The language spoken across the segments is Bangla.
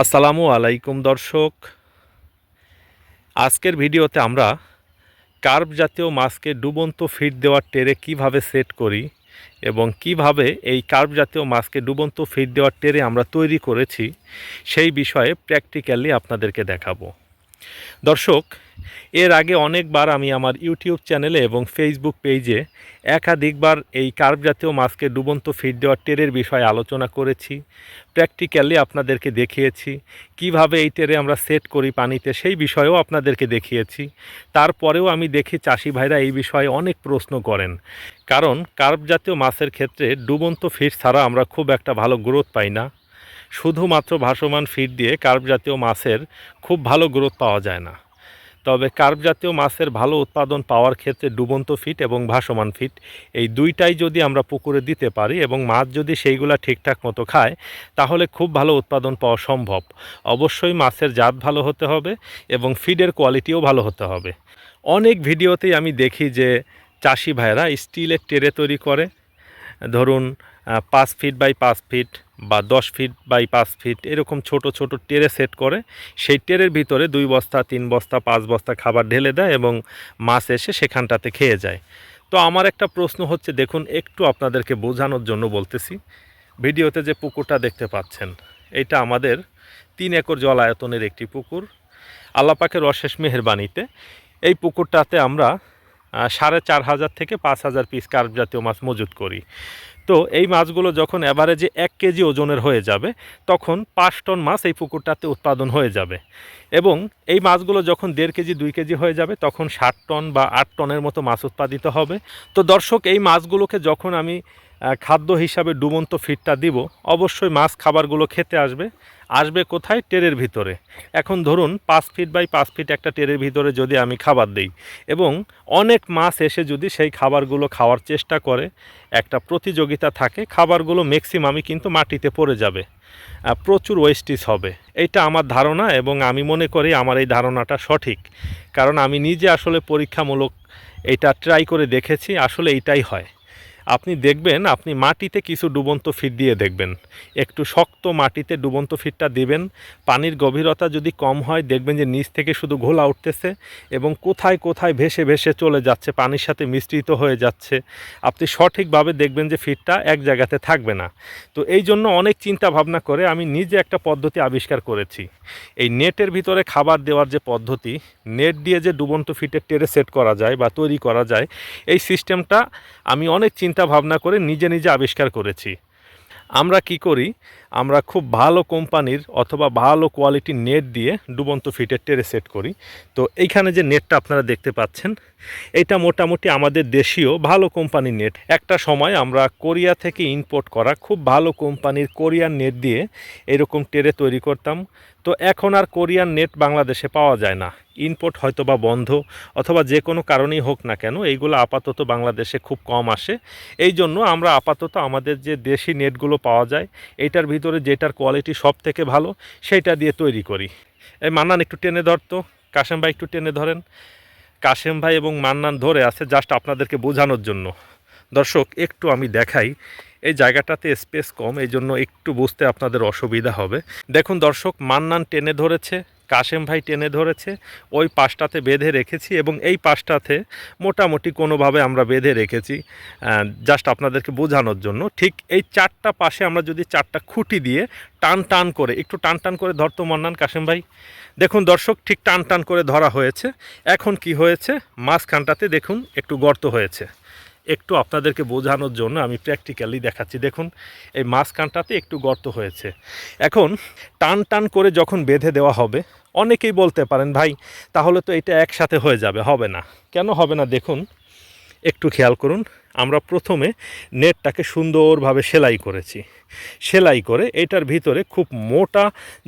আসসালামু আলাইকুম দর্শক। আজকের ভিডিওতে আমরা কার্প জাতীয় মাছকে ডুবন্ত ফিড দেওয়ার ট্রে কিভাবে সেট করি এবং কিভাবে এই কার্প জাতীয় মাছকে ডুবন্ত ফিড দেওয়ার ট্রে আমরা তৈরি করেছি সেই বিষয়ে প্র্যাকটিক্যালি আপনাদেরকে দেখাবো। দর্শক, এর আগে অনেকবার আমি আমার ইউটিউব চ্যানেলে এবং ফেসবুক পেজে একাধিকবার এই কার্প জাতীয় মাছকে ডুবন্ত ফিড দেওয়ার ট্রের বিষয়ে আলোচনা করেছি। প্র্যাকটিক্যালি আপনাদেরকে দেখিয়েছি কিভাবে এই ট্রে আমরা সেট করি পানিতে, সেই বিষয়েও আপনাদেরকে দেখিয়েছি। তারপরেও আমি দেখি চাষি ভাইরা এই বিষয়ে অনেক প্রশ্ন করেন, কারণ কার্প জাতীয় মাছের ক্ষেত্রে ডুবন্ত ফিড ছাড়া আমরা খুব একটা ভালো গ্রোথ পাই না। শুধুমাত্র ভাসমান ফিড দিয়ে কার্প জাতীয় মাছের খুব ভালো গ্রোথ পাওয়া যায় না। তবে কার্প জাতীয় মাছের ভালো উৎপাদন পাওয়ার ক্ষেত্রে ডুবন্ত ফিড এবং ভাসমান ফিড এই দুইটাই যদি আমরা পুকুরে দিতে পারি এবং মাছ যদি সেইগুলা ঠিকঠাক মতো খায়, তাহলে খুব ভালো উৎপাদন পাওয়া সম্ভব। অবশ্যই মাছের জাত ভালো হতে হবে এবং ফিডের কোয়ালিটিও ভালো হতে হবে। অনেক ভিডিওতেই আমি দেখি যে চাষি ভাইরা স্টিলের ট্রে তৈরি করে, ধরুন 5 ফিট বাই 5 ফিট বা 10 ফিট বাই 5 ফিট এরকম ছোট ছোট ট্রে সেট করে, সেই ট্রের ভিতরে 2 বস্তা 3 বস্তা 5 বস্তা খাবার ঢেলে দেয় এবং মাছ এসে সেখানটাতে খেয়ে যায়। তো আমার একটা প্রশ্ন হচ্ছে, দেখুন একটু আপনাদেরকে বোঝানোর জন্য বলতেছি। ভিডিওতে যে পুকুরটা দেখতে পাচ্ছেন, এটা আমাদের 3 একর জল আয়তনের একটি পুকুর। আল্লাহ পাকের অশেষ মেহেরবানিতে এই পুকুরটাতে আমরা 4,500 থেকে 5,000 পিস কার্প জাতীয় মাছ মজুত করি। তো এই মাছগুলো যখন অ্যাভারেজে 1 কেজি ওজনের হয়ে যাবে, তখন 5 টন মাছ এই পুকুরটাতে উৎপাদন হয়ে যাবে। এবং এই মাছগুলো যখন 1.5 কেজি 2 কেজি হয়ে যাবে, তখন 60 টন বা 8 টনের মতো মাছ উৎপাদিত হবে। তো দর্শক, এই মাছগুলোকে যখন আমি খাদ্য হিসাবে ডুবন্ত ফিডটা দিব, অবশ্যই মাছ খাবারগুলো খেতে আসবে। আসবে কোথায়? ট্রের ভিতরে। এখন ধরুন 5 ফিট বাই 5 ফিট একটা ট্রের ভিতরে যদি আমি খাবার দিই এবং অনেক মাছ এসে যদি সেই খাবারগুলো খাওয়ার চেষ্টা করে, একটা প্রতিযোগিতা থাকে, খাবারগুলো ম্যাক্সিমামই কিন্তু মাটিতে পড়ে যাবে, প্রচুর ওয়েস্টেজ হবে। এইটা আমার ধারণা এবং আমি মনে করি আমার এই ধারণাটা সঠিক, কারণ আমি নিজে আসলে পরীক্ষামূলক এটা ট্রাই করে দেখেছি। আসলে এইটাই হয়। আপনি দেখবেন, আপনি মাটিতে কিছু ডুবন্ত ফিড দিয়ে দেখবেন, একটু শক্ত মাটিতে ডুবন্ত ফিডটা দিবেন। পানির গভীরতা যদি কম হয়, দেখবেন যে নিচ থেকে শুধু ঘোলা উঠতেছে এবং কোথায় কোথায় ভেসে ভেসে চলে যাচ্ছে, পানির সাথে মিশ্রিত হয়ে যাচ্ছে। আপনি সঠিকভাবে দেখবেন যে ফিডটা এক জায়গাতে থাকবে না। তো এই জন্য অনেক চিন্তা ভাবনা করে আমি নিজে একটা পদ্ধতি আবিষ্কার করেছি। এই নেটের ভিতরে খাবার দেওয়ার যে পদ্ধতি, নেট দিয়ে যে ডুবন্ত ফিডের ট্রে সেট করা যায় বা তৈরি করা যায়, এই সিস্টেমটা আমি অনেক চিন্তা ভাবনা করে নিজে নিজে আবিষ্কার করেছি। আমরা কি করি, আমরা খুব ভালো কোম্পানির অথবা ভালো কোয়ালিটির নেট দিয়ে ডুবন্ত ফিডের ট্রে সেট করি। তো এইখানে যে নেটটা আপনারা দেখতে পাচ্ছেন, এটা মোটামুটি আমাদের দেশীয় ভালো কোম্পানির নেট। একটা সময় আমরা কোরিয়া থেকে ইম্পোর্ট করা খুব ভালো কোম্পানির কোরিয়ান নেট দিয়ে এরকম ট্রে তৈরি করতাম। তো এখন আর কোরিয়ান নেট বাংলাদেশে পাওয়া যায় না। ইম্পোর্ট হয়তো বা বন্ধ, অথবা যে কোনো কারণেই হোক না কেন, এইগুলো আপাতত বাংলাদেশে খুব কম আসে। এই জন্য আমরা আপাতত আমাদের যে দেশি নেটগুলো পাওয়া যায়, এইটার ভিতরে যেটার কোয়ালিটি সব থেকে ভালো, সেইটা দিয়ে তৈরি করি। এই মান্নান একটু টেনে ধরতো, কাশেম ভাই একটু টেনে ধরেন। কাশেম ভাই এবং মান্নান ধরে আছে জাস্ট আপনাদেরকে বোঝানোর জন্য। দর্শক, একটু আমি দেখাই, এই জায়গাটাতে স্পেস কম, এই জন্য একটু বুঝতে আপনাদের অসুবিধা হবে। দেখুন দর্শক, মান্নান টেনে ধরেছে, কাশেম ভাই টেনে ধরেছে, ওই পাশটাতে বেঁধে রেখেছি এবং এই পাশটাতে মোটামুটি কোনোভাবে আমরা বেঁধে রেখেছি, জাস্ট আপনাদেরকে বোঝানোর জন্য। ঠিক এই 4টা পাশে আমরা যদি 4টা খুঁটি দিয়ে টান টান করে, একটু টান টান করে ধরতো মান্নান, কাশেম ভাই। দেখুন দর্শক, ঠিক টান টান করে ধরা হয়েছে। এখন কি হয়েছে, মাঝখানটাতে দেখুন একটু গর্ত হয়েছে। একটু আপনাদেরকে বোঝানোর জন্য আমি প্র্যাকটিক্যালি দেখাচ্ছি। দেখুন, এই মাঝখানটাতে একটু গর্ত হয়েছে। এখন টান টান করে যখন বেঁধে দেওয়া হবে, অনেকেই বলতে পারেন, ভাই তাহলে তো এটা একসাথে হয়ে যাবে। হবে না। কেন হবে না? দেখুন, একটু খেয়াল করুন। আমরা প্রথমে নেটটাকে সুন্দরভাবে সেলাই করেছি। সেলাই করে এটার ভিতরে খুব মোটা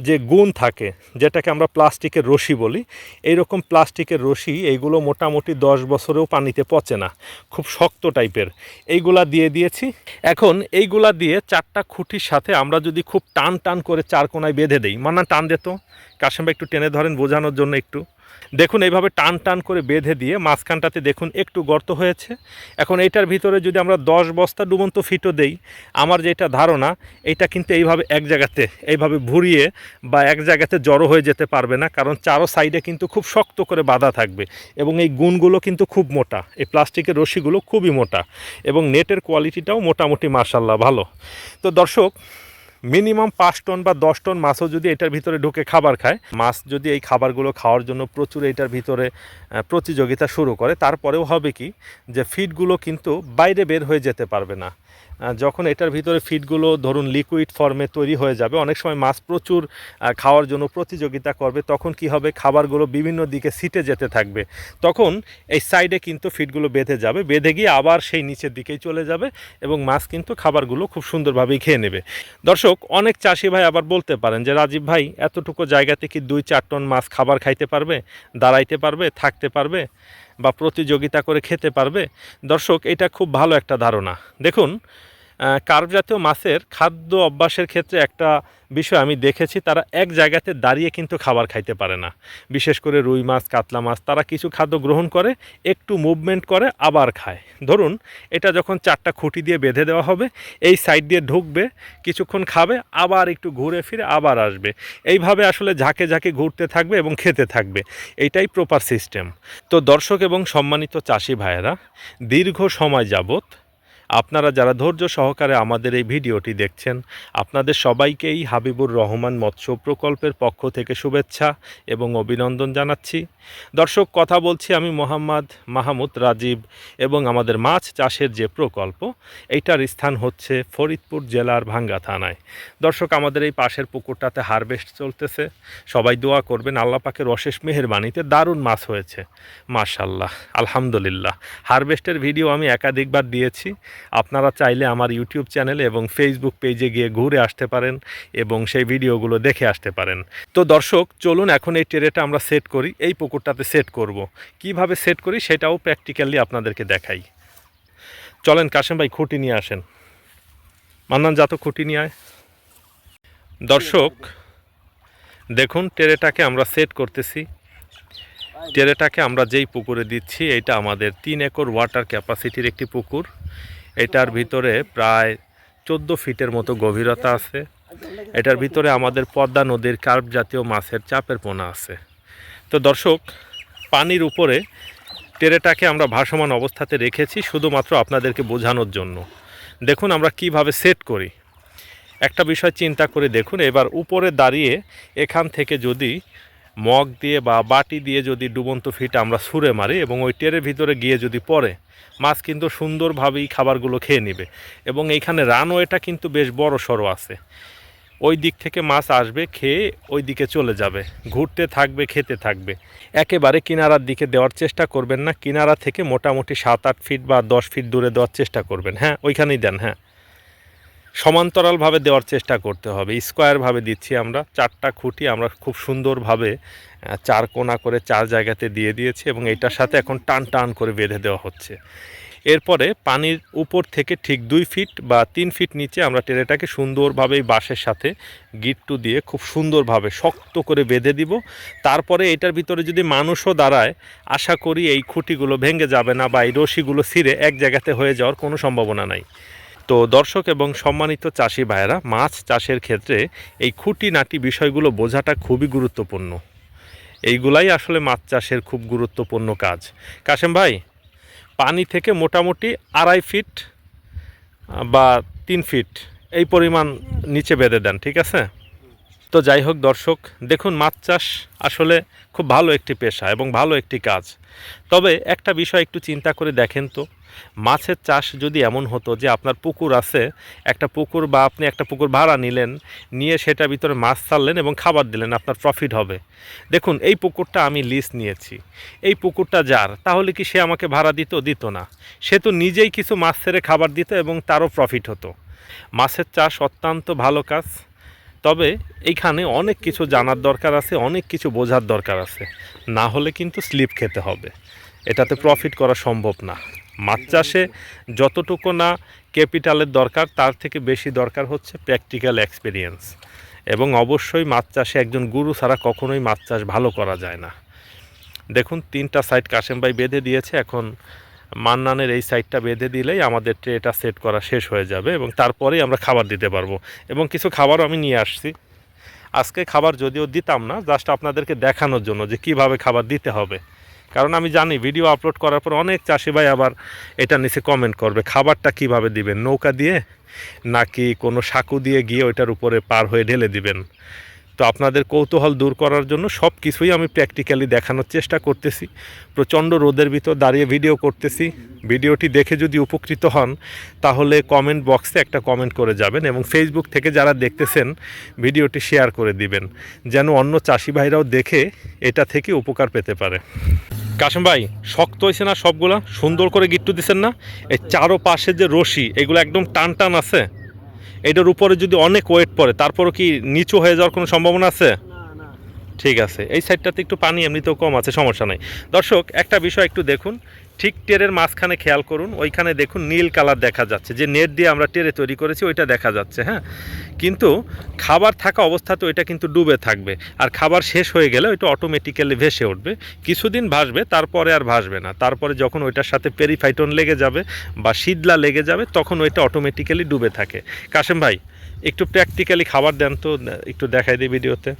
যে গুণ থাকে, যেটাকে আমরা প্লাস্টিকের রশি বলি, এইরকম প্লাস্টিকের রশি, এইগুলো মোটামুটি 10 বছরেও পানিতে পচে না, খুব শক্ত টাইপের, এইগুলা দিয়ে দিয়েছি। এখন এইগুলা দিয়ে 4টা খুঁটির সাথে আমরা যদি খুব টান টান করে 4 কোণায় বেঁধে দেই, টান দিত। কাশেম ভাই একটু টেনে ধরেন বোঝানোর জন্য একটু। দেখুন এইভাবে টান টান করে বেঁধে দিয়ে মাঝখানটাতে দেখুন একটু গর্ত হয়েছে। এখন এইটার ভিতরে যদি আমরা 10 বস্তা ডুবন্ত ফিটও দেই, আমার যেটা ধারণা এইটা কিন্তু এইভাবে এক জায়গাতে এইভাবে ঘুরিয়ে বা এক জায়গাতে জড়ো হয়ে যেতে পারবে না, কারণ চারো সাইডে কিন্তু খুব শক্ত করে বাঁধা থাকবে এবং এই গুণগুলো কিন্তু খুব মোটা, এই প্লাস্টিকের রশিগুলো খুবই মোটা এবং নেটের কোয়ালিটিটাও মোটামুটি মাশাআল্লাহ ভালো। তো দর্শক, মিনিমাম 5 টন বা 10 টন মাছও যদি এটার ভিতরে ঢুকে খাবার খায়, মাছ যদি এই খাবারগুলো খাওয়ার জন্য প্রচুর এটার ভিতরে প্রতিযোগিতা শুরু করে, তারপরেও হবে কি যে ফিডগুলো কিন্তু বাইরে বের হয়ে যেতে পারবে না। যখন এটার ভিতরে ফিডগুলো ধরুন লিকুইড ফর্মে তৈরি হয়ে যাবে, অনেক সময় মাছ প্রচুর খাওয়ার জন্য প্রতিযোগিতা করবে, তখন কি হবে, খাবারগুলো বিভিন্ন দিকে ছিটে যেতে থাকবে, তখন এই সাইডে কিন্তু ফিডগুলো বেঁধে যাবে, বেঁধে গিয়ে আবার সেই নিচের দিকেই চলে যাবে এবং মাছ কিন্তু খাবারগুলো খুব সুন্দরভাবেই খেয়ে নেবে। দর্শক, অনেক চাষি ভাই আবার বলতে পারেন যে রাজীব ভাই, এতটুকু জায়গাতে কি 2-4 টন মাছ খাবার খাইতে পারবে, দাঁড়াইতে পারবে, থাকতে পারবে বা প্রতিযোগিতা করে খেতে পারবে? দর্শক, এটা খুব ভালো একটা ধারণা। দেখুন, কার্প জাতীয় মাছের খাদ্য অভ্যাসের ক্ষেত্রে একটা বিষয় আমি দেখেছি, তারা এক জায়গাতে দাঁড়িয়ে কিন্তু খাবার খাইতে পারে না। বিশেষ করে রুই মাছ, কাতলা মাছ, তারা কিছু খাদ্য গ্রহণ করে, একটু মুভমেন্ট করে আবার খায়। ধরুন এটা যখন 4টা খুঁটি দিয়ে বেঁধে দেওয়া হবে, এই সাইড দিয়ে ঢুকবে, কিছুক্ষণ খাবে, আবার একটু ঘুরে ফিরে আবার আসবে, এইভাবে আসলে ঝাঁকে ঝাঁকে ঘুরতে থাকবে এবং খেতে থাকবে। এইটাই প্রপার সিস্টেম। তো দর্শক এবং সম্মানিত চাষি ভাইয়েরা, দীর্ঘ সময় যাবত আপনারা যারা ধৈর্য সহকারে আমাদের এই ভিডিওটি দেখছেন, আপনাদের সবাইকেই হাবিবুর রহমান মৎস্য প্রকল্পের পক্ষ থেকে শুভেচ্ছা এবং অভিনন্দন জানাচ্ছি। দর্শক, কথা বলছি আমি মোহাম্মদ মাহমুদ রাজীব এবং আমাদের মাছ চাষের যে প্রকল্প, এইটার স্থান হচ্ছে ফরিদপুর জেলার ভাঙ্গা থানায়। দর্শক, আমাদের এই পাশের পুকুরটাতে হারভেস্ট চলতেছে, সবাই দোয়া করবেন, আল্লাহ পাকের অশেষ মেহেরবানিতে দারুণ মাছ হয়েছে মাশাআল্লাহ, আলহামদুলিল্লাহ। হারভেস্টের ভিডিও আমি একাধিকবার দিয়েছি, আপনারা চাইলে আমার ইউটিউব চ্যানেলে এবং ফেসবুক পেজে গিয়ে ঘুরে আসতে পারেন এবং সেই ভিডিওগুলো দেখে আসতে পারেন। তো দর্শক, চলুন এখন এই ট্রেটা আমরা সেট করি, এই পুকুরটাতে সেট করব। কিভাবে সেট করি সেটাও প্র্যাকটিক্যালি আপনাদেরকে দেখাই। চলেন কাশেম ভাই, খুঁটি নিয়ে আসেন। মান্নান, যা তো খুঁটি নিয়ে আয়। দর্শক দেখুন, ট্রেটাকে আমরা সেট করতেছি। ট্রেটাকে আমরা যেই পুকুরে দিচ্ছি, এটা আমাদের 3 একর ওয়াটার ক্যাপাসিটির একটি পুকুর। এটার ভিতরে প্রায় 14 ফিটের মতো গভীরতা আছে। এটার ভিতরে আমাদের পদ্মা নদীর কার্প জাতীয় মাছের চাপের পোনা আছে। তো দর্শক, পানির উপরে ট্রেটাকে আমরা ভাসমান অবস্থাতে রেখেছি শুধুমাত্র আপনাদেরকে বোঝানোর জন্য। দেখুন আমরা কিভাবে সেট করি, একটা বিষয় চিন্তা করে দেখুন। এবার উপরে দাঁড়িয়ে এখান থেকে যদি মগ দিয়ে বা বাটি দিয়ে যদি ডুবন্ত ফিট আমরা ছুঁড়ে মারি এবং ওই টেরের ভিতরে গিয়ে যদি পড়ে, মাছ কিন্তু সুন্দরভাবেই খাবারগুলো খেয়ে নেবে এবং এইখানে রানওয়েটা কিন্তু বেশ বড় সড়ো আছে। ওই দিক থেকে মাছ আসবে, খেয়ে ওই দিকে চলে যাবে, ঘুরতে থাকবে, খেতে থাকবে। একেবারে কিনারার দিকে দেওয়ার চেষ্টা করবেন না, কিনারা থেকে মোটামুটি 7-8 ফিট বা 10 ফিট দূরে দেওয়ার চেষ্টা করবেন। হ্যাঁ, ওইখানেই দেন। হ্যাঁ, সমান্তরালভাবে দেওয়ার চেষ্টা করতে হবে। স্কোয়ারভাবে দিচ্ছি আমরা, 4টা খুঁটি আমরা খুব সুন্দরভাবে 4 কোণা করে 4 জায়গাতে দিয়ে দিয়েছি এবং এইটার সাথে এখন টান টান করে বেঁধে দেওয়া হচ্ছে। এরপরে পানির উপর থেকে ঠিক 2 ফিট বা 3 ফিট নিচে আমরা ট্রেটাকে সুন্দরভাবে এই বাঁশের সাথে গিট্টু দিয়ে খুব সুন্দরভাবে শক্ত করে বেঁধে দিব। তারপরে এটার ভিতরে যদি মানুষও দাঁড়ায়, আশা করি এই খুঁটিগুলো ভেঙে যাবে না বা এই রশিগুলো ছিঁড়ে এক জায়গাতে হয়ে যাওয়ার কোনো সম্ভাবনা নাই। তো দর্শক এবং সম্মানিত চাষি ভাইয়েরা, মাছ চাষের ক্ষেত্রে এই খুঁটিনাটি বিষয়গুলো বোঝাটা খুবই গুরুত্বপূর্ণ। এইগুলাই আসলে মাছ চাষের খুব গুরুত্বপূর্ণ কাজ। কাশেম ভাই, পানি থেকে মোটামুটি 2.5 ফিট বা 3 ফিট এই পরিমাণ নিচে বেঁধে দেন, ঠিক আছে? তো যাই হোক দর্শক, দেখুন মাছ চাষ আসলে খুব ভালো একটি পেশা এবং ভালো একটি কাজ। তবে একটা বিষয় একটু চিন্তা করে দেখেন তো, মাছের চাষ যদি এমন হতো যে আপনার পুকুর আছে, একটা পুকুর বা আপনি একটা পুকুর ভাড়া নিলেন, নিয়ে সেটার ভিতরে মাছ ছাড়লেন এবং খাবার দিলেন, আপনার প্রফিট হবে। দেখুন এই পুকুরটা আমি লিজ নিয়েছি, এই পুকুরটা যার, তাহলে কি সে আমাকে ভাড়া দিত না? সে তো নিজেই কিছু মাছ ছেড়ে খাবার দিত এবং তারও প্রফিট হতো। মাছের চাষ অত্যন্ত ভালো কাজ, তবে এইখানে অনেক কিছু জানার দরকার আছে, অনেক কিছু বোঝার দরকার আছে, না হলে কিন্তু স্লিপ খেতে হবে, এটাতে প্রফিট করা সম্ভব না। মাছ চাষে যতটুকু না ক্যাপিটালের দরকার, তার থেকে বেশি দরকার হচ্ছে প্র্যাকটিক্যাল এক্সপিরিয়েন্স, এবং অবশ্যই মাছ চাষে একজন গুরু ছাড়া কখনোই মাছ চাষ ভালো করা যায় না। দেখুন 3টা সাইড কাশেম ভাই বেঁধে দিয়েছে। এখন মান্নানের এই সাইডটা বেঁধে দিলেই আমাদের ট্রেটা সেট করা শেষ হয়ে যাবে এবং তারপরেই আমরা খাবার দিতে পারবো। এবং কিছু খাবারও আমি নিয়ে আসছি। আজকে খাবার যদিও দিতাম না, জাস্ট আপনাদেরকে দেখানোর জন্য যে কিভাবে খাবার দিতে হবে। কারণ আমি জানি ভিডিও আপলোড করার পর অনেক চাষি ভাই আবার এটা নিচে কমেন্ট করবে খাবারটা কিভাবে দিবেন, নৌকা দিয়ে নাকি কোনো সাঁকু দিয়ে গিয়ে ওইটার উপরে পার হয়ে ঢেলে দিবেন। তো আপনাদের কৌতূহল দূর করার জন্য সব কিছুই আমি প্র্যাকটিক্যালি দেখানোর চেষ্টা করতেছি। প্রচণ্ড রোদের ভিতর দাঁড়িয়ে ভিডিও করতেছি। ভিডিওটি দেখে যদি উপকৃত হন তাহলে কমেন্ট বক্সে একটা কমেন্ট করে যাবেন এবং ফেসবুক থেকে যারা দেখতেছেন ভিডিওটি শেয়ার করে দিবেন, যেন অন্য চাষি ভাইরাও দেখে এটা থেকে উপকার পেতে পারে। কাশেম ভাই, শক্ত হয়েছে না সবগুলা? সুন্দর করে গিট্টু দিচ্ছেন না? এই চারো পাশে যে রশি এগুলো একদম টান টান আছে। এটার উপরে যদি অনেক ওয়েট পড়ে তারপরও কি নিচু হয়ে যাওয়ার কোনো সম্ভাবনা আছে? ঠিক আছে, এই সাইডটাতে একটু পানি এমনিতেও কম আছে, সমস্যা নাই। দর্শক, একটা বিষয় একটু দেখুন, ঠিক টেরের মাঝখানে খেয়াল করুন, ওইখানে দেখুন নীল কালার দেখা যাচ্ছে, যে নেট দিয়ে আমরা টেরে তৈরি করেছি ওইটা দেখা যাচ্ছে। হ্যাঁ, কিন্তু খাবার থাকা অবস্থাতে ওইটা কিন্তু ডুবে থাকবে, আর খাবার শেষ হয়ে গেলে ওইটা অটোমেটিক্যালি ভেসে উঠবে। কিছুদিন ভাসবে, তারপরে আর ভাসবে না। তারপরে যখন ওইটার সাথে পেরিফাইটন লেগে যাবে বা শীতলা লেগে যাবে তখন ওইটা অটোমেটিক্যালি ডুবে থাকে। কাশেম ভাই, একটু প্র্যাকটিক্যালি খাবার দেন তো, একটু দেখাই দিই ভিডিওতে।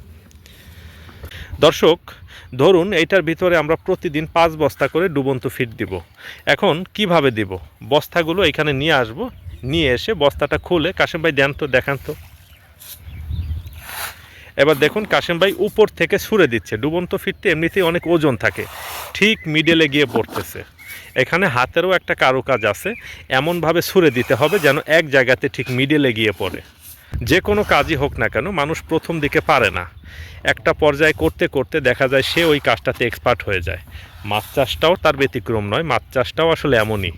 দর্শক, ধরুন এইটার ভিতরে আমরা প্রতিদিন 5 বস্তা করে ডুবন্ত ফিড দিব। এখন কিভাবে দিব? বস্তাগুলো এখানে নিয়ে আসব, নিয়ে এসে বস্তাটা খুলে কাশেম ভাই দেন তো, দেখান তো। এবার দেখুন কাশেম ভাই উপর থেকে ছুঁড়ে দিচ্ছে। ডুবন্ত ফিডতে এমনিতেই অনেক ওজন থাকে, ঠিক মিডলে গিয়ে পড়তেছে। এখানে হাতেরও একটা কারুকাজ আছে, এমনভাবে ছুঁড়ে দিতে হবে যেন এক জায়গাতে ঠিক মিডলে গিয়ে পড়ে। যে কোনো কাজই হোক না কেন মানুষ প্রথম দিকে পারে না, একটা পর্যায়ে করতে করতে দেখা যায় সে ওই কাজটাতে এক্সপার্ট হয়ে যায়। মাছ চাষটাও তার ব্যতিক্রম নয়, মাছ চাষটাও আসলে এমনই।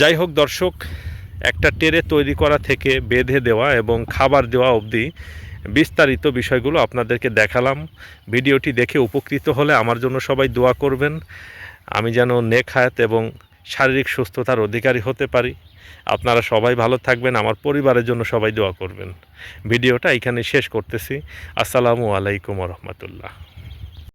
যাই হোক দর্শক, একটা টেরে তৈরি করা থেকে বেঁধে দেওয়া এবং খাবার দেওয়া অবধি বিস্তারিত বিষয়গুলো আপনাদেরকে দেখালাম। ভিডিওটি দেখে উপকৃত হলে আমার জন্য সবাই দোয়া করবেন, আমি যেন নেক হায়াত এবং শারীরিক সুস্থতার অধিকারী হতে পারি। আপনারা সবাই ভালো থাকবেন, আমার পরিবারের জন্য সবাই দোয়া করবেন। ভিডিওটা এখানে শেষ করতেছি। আসসালামু আলাইকুম ওয়া রাহমাতুল্লাহ।